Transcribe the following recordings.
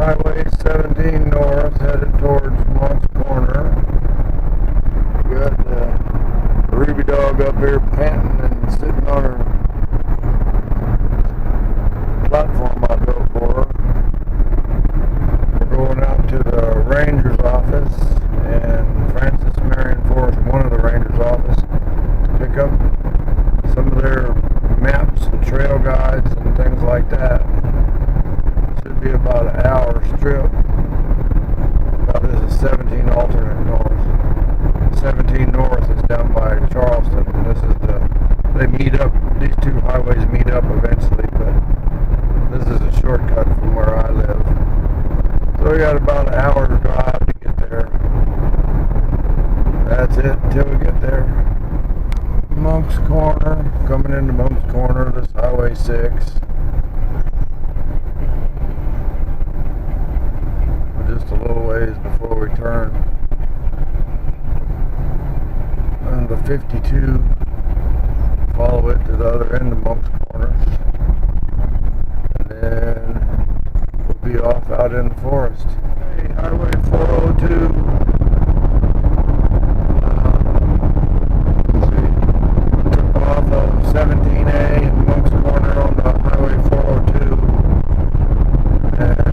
Highway 17 north, headed towards Monk's Corner. Got the Ruby dog up here panting and sitting on her platform I built for her. We're going out to the ranger's office and Francis Marion Forest, one of the ranger's office, to pick up some of their maps and trail guides and things like that. Should be about an hour trip. This is 17 alternate north. 17 north is down by Charleston. This is they meet up, these two highways meet up eventually, but this is a shortcut from where I live. So we got about an hour to drive to get there. That's it until we get there. Monk's Corner, coming into Monk's Corner, this Highway 6. Just a little ways before we turn. And the 52, follow it to the other end of Monk's Corners. And then we'll be off out in the forest. Hey, Highway 402. Took off of 17A in Monk's Corner on the Highway 402. And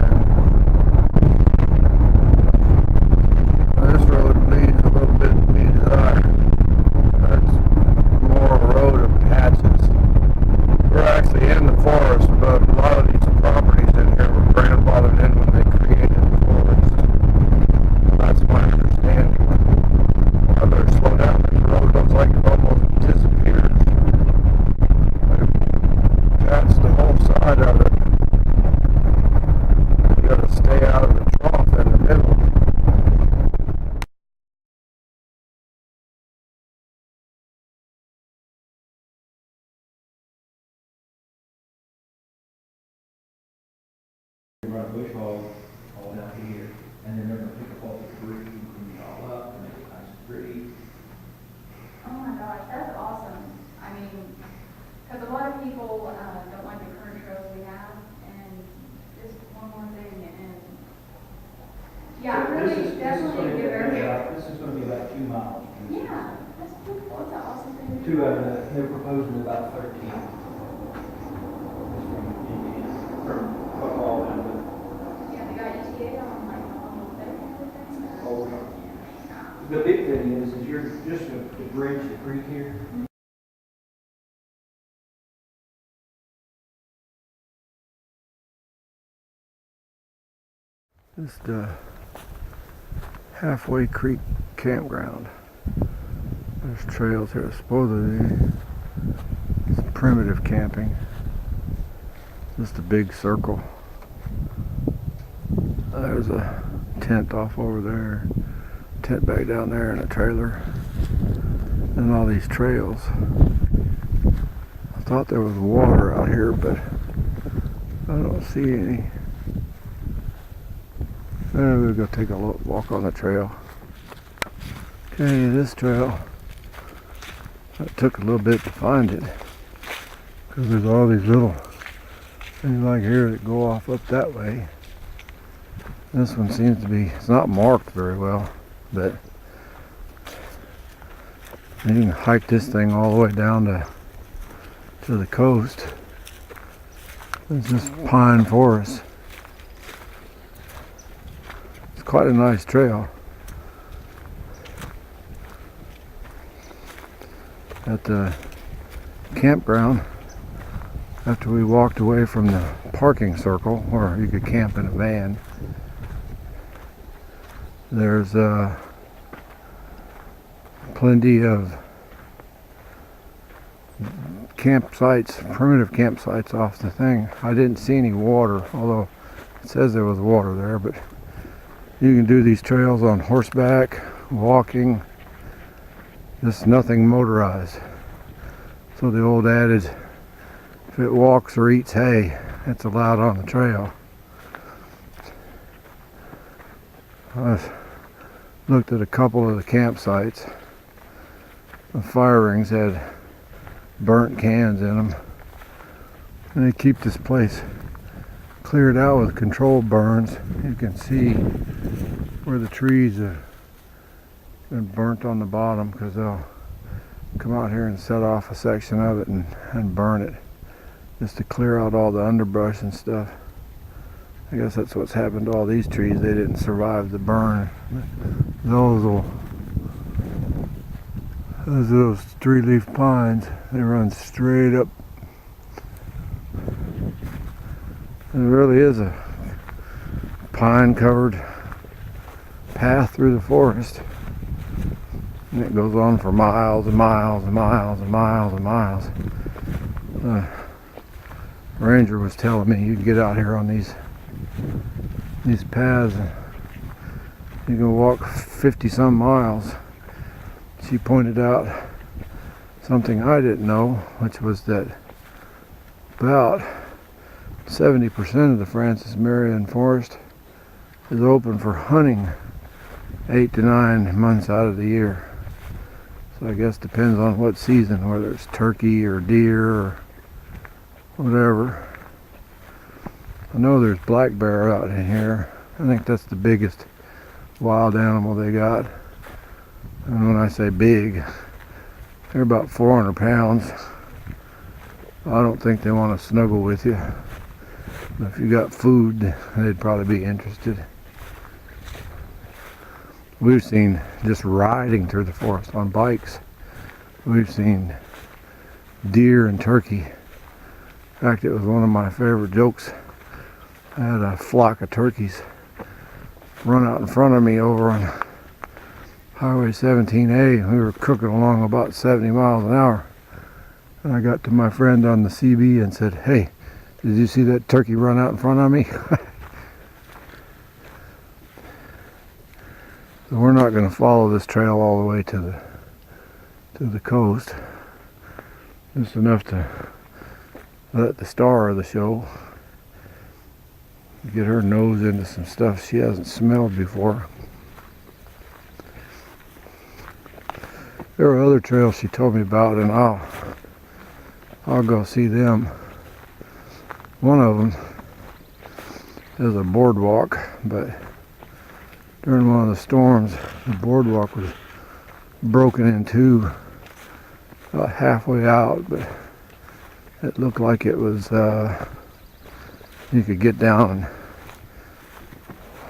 this road leads a little bit to be desired. It's more a road of patches. We're actually in the forest, but a lot of these properties in here were grandfathered in when they created the forest. That's my understanding. I better slow down. This road looks like it almost disappears. That's the whole side of it. You gotta stay out of the trough in the middle. Run a bush hog all down here, and then they're gonna pick up all the trees and clean it all up and make it nice and pretty. Oh my gosh, that's awesome. I mean, because a lot of people don't like the current trails we have, and just one more thing, and yeah, really, definitely give everything. This is gonna be about 2 miles. Yeah, that's cool. That's an awesome thing. Two out of they're proposing about 13. It's from Indiana, from all down to Yeah, we got ETA on like almost everything. Old. The big thing is you're just to bridge the creek here. Just Halfway Creek Campground. There's trails here. Supposedly it's primitive camping. Just a big circle. There's a tent off over there, tent back down there, and a trailer, and all these trails. I thought there was water out here, but I don't see any. We'll go take a walk on the trail. Okay, this trail, it took a little bit to find it, because there's all these little things like here that go off up that way. This one seems to be, it's not marked very well, but you can hike this thing all the way down to the coast. It's just pine forest. It's quite a nice trail. At the campground, after we walked away from the parking circle where you could camp in a van, there's plenty of campsites, primitive campsites off the thing. I didn't see any water, although it says there was water there, but you can do these trails on horseback, walking, just nothing motorized. So the old adage, if it walks or eats hay, it's allowed on the trail. I've looked at a couple of the campsites. The fire rings had burnt cans in them, and they keep this place cleared out with controlled burns. You can see where the trees have been burnt on the bottom because they'll come out here and set off a section of it and burn it just to clear out all the underbrush and stuff. I guess that's what's happened to all these trees. They didn't survive the burn. Those 3-leaf pines, they run straight up. There really is a pine covered path through the forest. And it goes on for miles and miles and miles and miles and miles. Ranger was telling me you'd get out here on these paths and you can walk 50 some miles. She pointed out something I didn't know, which was that about 70% of the Francis Marion forest is open for hunting 8 to 9 months out of the year. So I guess depends on what season, whether it's turkey or deer or whatever. I know there's black bear out in here. I think that's the biggest wild animal they got. And when I say big, they're about 400 pounds. I don't think they want to snuggle with you. But if you got food, they'd probably be interested. We've seen, just riding through the forest on bikes, we've seen deer and turkey. In fact, it was one of my favorite jokes. I had a flock of turkeys run out in front of me over on Highway 17A. We were cooking along about 70 miles an hour. And I got to my friend on the CB and said, "Hey, did you see that turkey run out in front of me?" So we're not going to follow this trail all the way to the coast. Just enough to let the star of the show get her nose into some stuff she hasn't smelled before. There are other trails she told me about, and I'll go see them. One of them is a boardwalk, but during one of the storms, the boardwalk was broken in two about halfway out, but it looked like it was, you could get down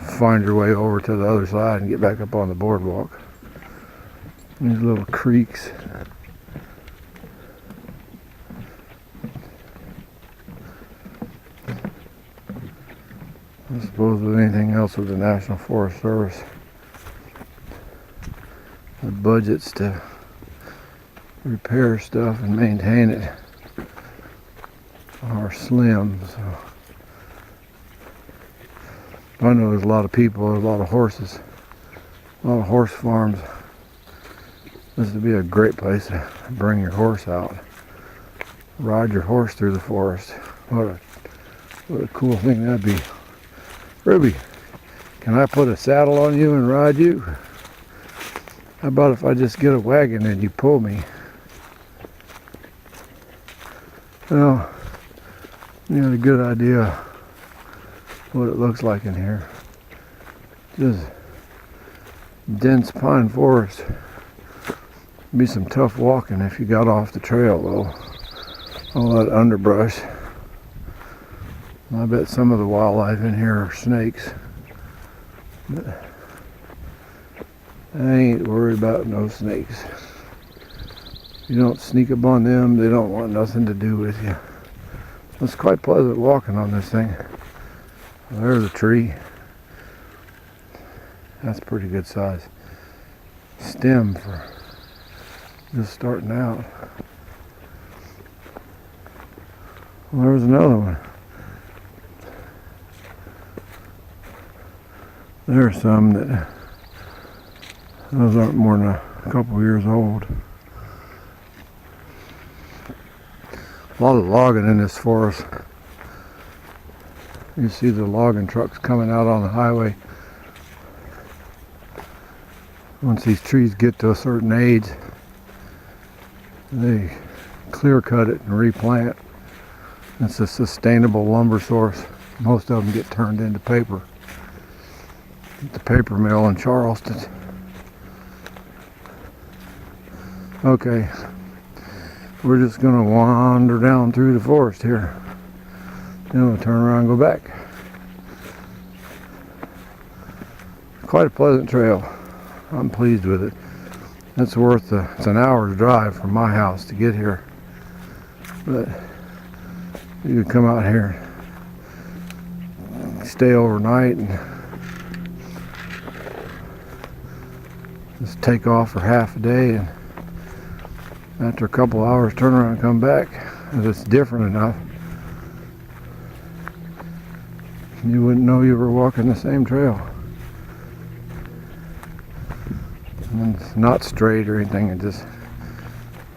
and find your way over to the other side and get back up on the boardwalk. These little creeks. I suppose with anything else with the National Forest Service, the budgets to repair stuff and maintain it are slim. So I know there's a lot of people, there's a lot of horses, a lot of horse farms. This would be a great place to bring your horse out, ride your horse through the forest. What a cool thing that'd be. Ruby, can I put a saddle on you and ride you? How about if I just get a wagon and you pull me? Well, you got a good idea what it looks like in here. Just dense pine forest. Be some tough walking if you got off the trail though. All that underbrush. I bet some of the wildlife in here are snakes. But I ain't worried about no snakes. You don't sneak up on them, they don't want nothing to do with you. It's quite pleasant walking on this thing. There's a tree. That's pretty good size stem for just starting out. Well, there's another one. There are some that, those aren't more than a couple years old. A lot of logging in this forest. You see the logging trucks coming out on the highway. Once these trees get to a certain age, they clear cut it and replant. It's a sustainable lumber source. Most of them get turned into paper at the paper mill in Charleston. Okay, we're just gonna wander down through the forest here. Then we'll turn around and go back. Quite a pleasant trail. I'm pleased with it. It's worth it's an hour's drive from my house to get here. But you can come out here, stay overnight, and just take off for half a day, and after a couple hours turn around and come back. If it's different enough, you wouldn't know you were walking the same trail. And it's not straight or anything, it's just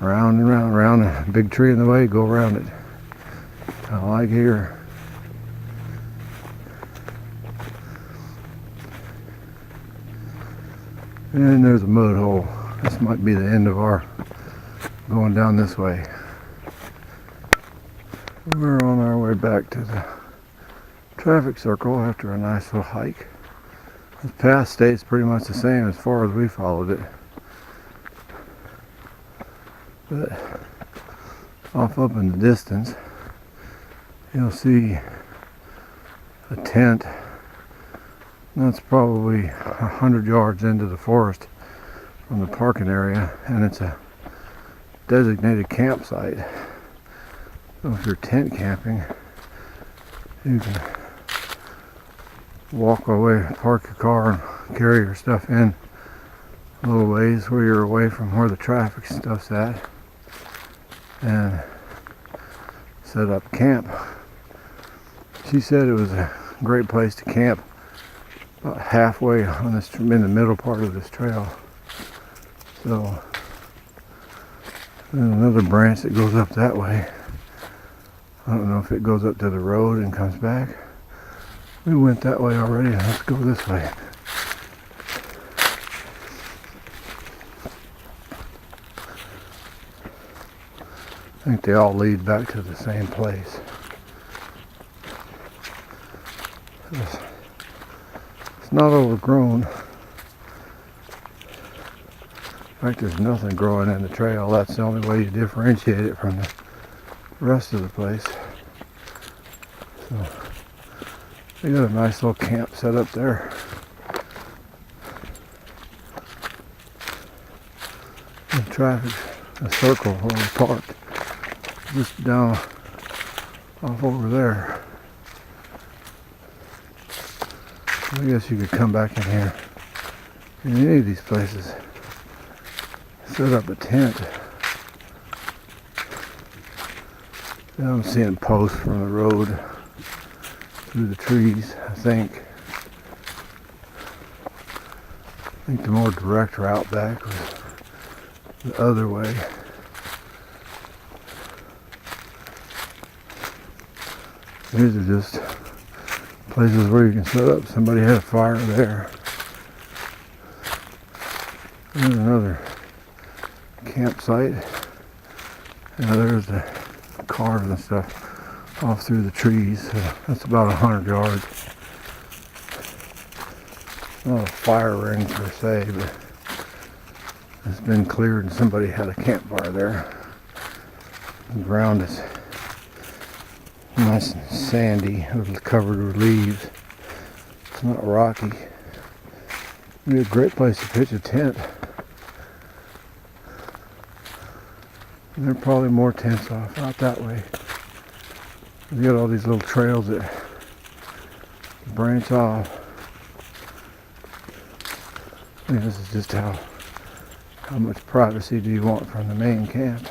round and round, around a big tree in the way, go around it. Kind of like here. And there's a mud hole. This might be the end of our going down this way. We're on our way back to the traffic circle after a nice little hike. This path stays pretty much the same as far as we followed it. But off up in the distance, you'll see a tent. That's probably 100 yards into the forest from the parking area, and it's a designated campsite. So if you're tent camping, you can walk away, park your car, and carry your stuff in a little ways where you're away from where the traffic stuff's at, and set up camp. She said it was a great place to camp about halfway on this, in the middle part of this trail. So there's another branch that goes up that way. I don't know if it goes up to the road and comes back. We went that way already. Let's go this way. I think they all lead back to the same place. It's not overgrown. In fact, there's nothing growing in the trail. That's the only way you differentiate it from the rest of the place. So they got a nice little camp set up there. The traffic, a circle where we parked, just down off over there. I guess you could come back in here in any of these places, set up a tent. I'm seeing posts from the road through the trees. I think the more direct route back was the other way. These are just places where you can set up. Somebody had a fire there. There's another campsite. Now there's the cars and stuff off through the trees. That's about 100 yards. Not a fire ring per se, but it's been cleared and somebody had a campfire there. The ground is nice and sandy, covered with leaves. It's not rocky. It'd be a great place to pitch a tent. And there are probably more tents off out that way. You got all these little trails that branch off. I think this is just how much privacy do you want from the main camp.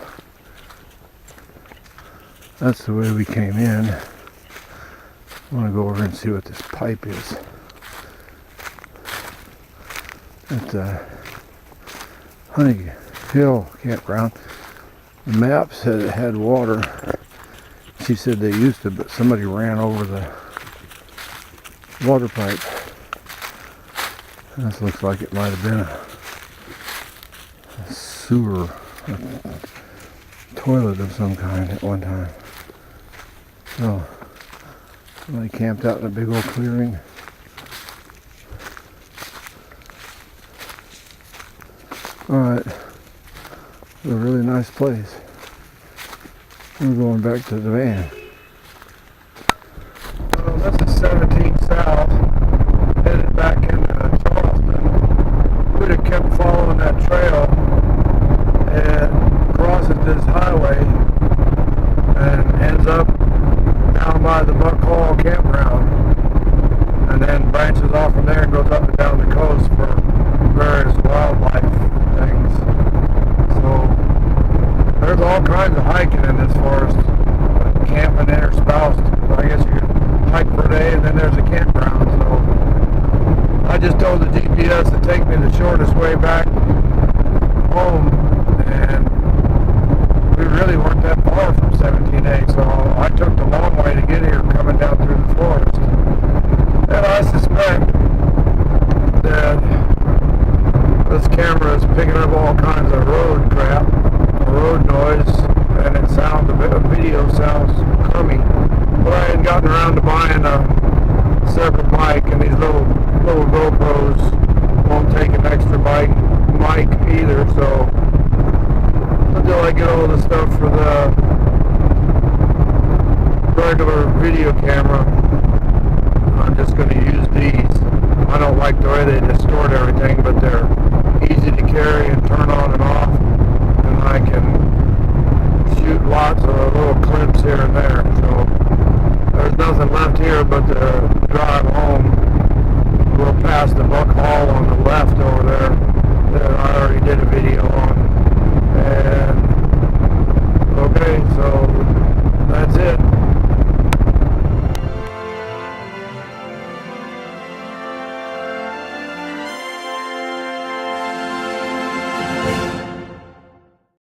That's the way we came in. I want to go over and see what this pipe is. It's Honey Hill Campground. The map said it had water. She said they used to, but somebody ran over the water pipe. This looks like it might have been a sewer, a toilet of some kind at one time. So They camped out in a big old clearing. Alright, a really nice place. We're going back to the van. This is 17 South, headed back into Charleston. We'd have kept following that trail and crosses this highway and ends up down by the Buck Hall Campground, and then branches off from there and goes up and down the coast for various wildlife things. So there's all kinds of hiking in this forest, camping interspersed. I guess you could hike per day, and then there's a campground. So I just told the GPS to take me the shortest way back home, and we really weren't that far from 17A, so I took the long way to get here, coming down through the forest. And I suspect that this camera is picking up all kinds of road crap, road noise, and the video sounds crummy. But I hadn't gotten around to buying a separate mic, and these little GoPros won't take an extra mic either, so until I get all the stuff for the regular video camera, I'm just going to use these. I don't like the way they distort everything, but they're easy to carry and turn on and off, and I can shoot lots of little clips here and there. So there's nothing left here but to drive home. We'll pass the Buck Hall on the left over there that I already did a video on. And okay, so that's it.